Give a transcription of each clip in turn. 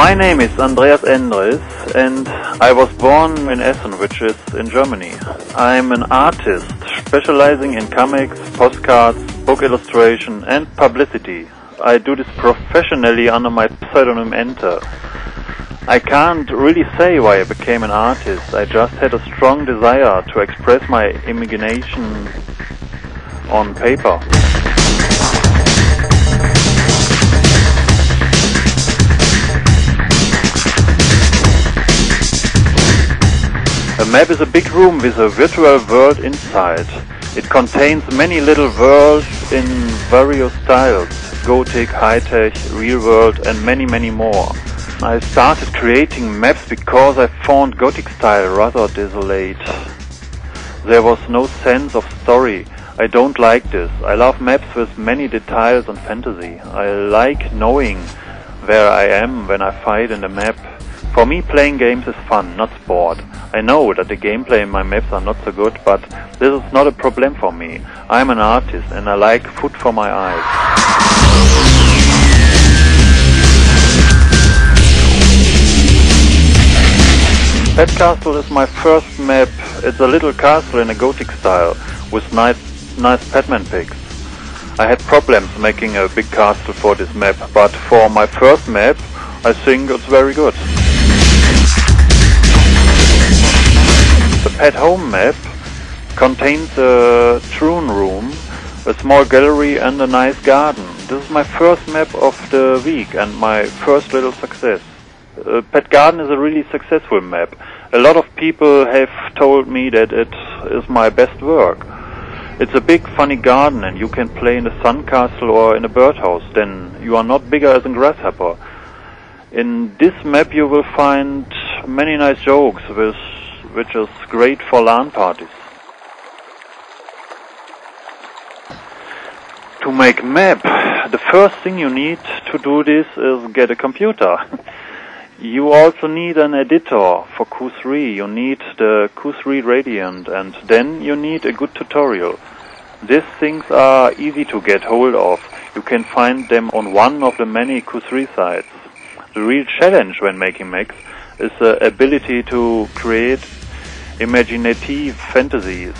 My name is Andreas Endres and I was born in Essen, which is in Germany. I'm an artist specializing in comics, postcards, book illustration and publicity. I do this professionally under my pseudonym ENTE. I can't really say why I became an artist. I just had a strong desire to express my imagination on paper. A map is a big room with a virtual world inside. It contains many little worlds in various styles: Gothic, high-tech, real world and many more. I started creating maps because I found Gothic style rather desolate. There was no sense of story. I don't like this. I love maps with many details and fantasy. I like knowing where I am when I fight in the map. For me, playing games is fun, not sport. I know that the gameplay in my maps are not so good, but this is not a problem for me. I'm an artist and I like food for my eyes. Pet Castle is my first map. It's a little castle in a Gothic style with nice Padman pics. I had problems making a big castle for this map, but for my first map, I think it's very good. The Pet Home map contains a throne room, a small gallery and a nice garden. This is my first map of the week and my first little success. Pet Garden is a really successful map. A lot of people have told me that it is my best work. It's a big funny garden and you can play in a sun castle or in a birdhouse, then you are not bigger as a grasshopper. In this map you will find many nice jokes, which is great for LAN parties. To make map, the first thing you need to do this is get a computer. You also need an editor. For Q3 you need the Q3 Radiant and then you need a good tutorial. These things are easy to get hold of. You can find them on one of the many Q3 sites. The real challenge when making maps is the ability to create imaginative fantasies.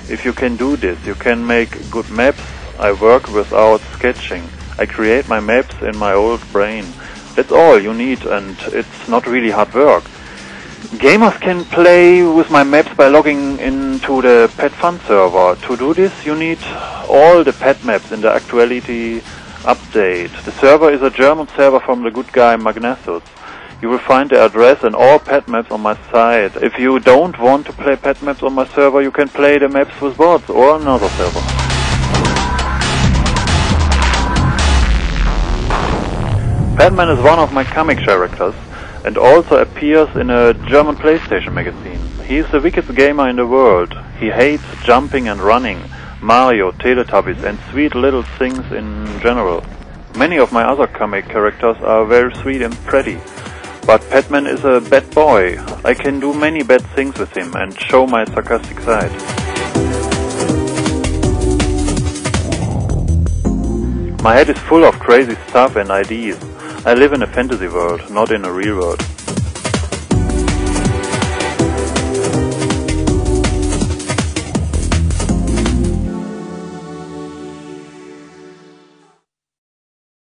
If you can do this, you can make good maps. I work without sketching. I create my maps in my old brain. That's all you need and it's not really hard work. Gamers can play with my maps by logging into the Pet Fun server. To do this you need all the PadMaps in the actuality update. The server is a German server from the good guy Magnasus. You will find the address and all PadMaps on my site. If you don't want to play PadMaps on my server, you can play the maps with bots or another server. Padman is one of my comic characters and also appears in a German PlayStation magazine. He is the wickedest gamer in the world. He hates jumping and running, Mario, Teletubbies and sweet little things in general. Many of my other comic characters are very sweet and pretty, but Padman is a bad boy. I can do many bad things with him and show my sarcastic side. My head is full of crazy stuff and ideas. I live in a fantasy world, not in a real world.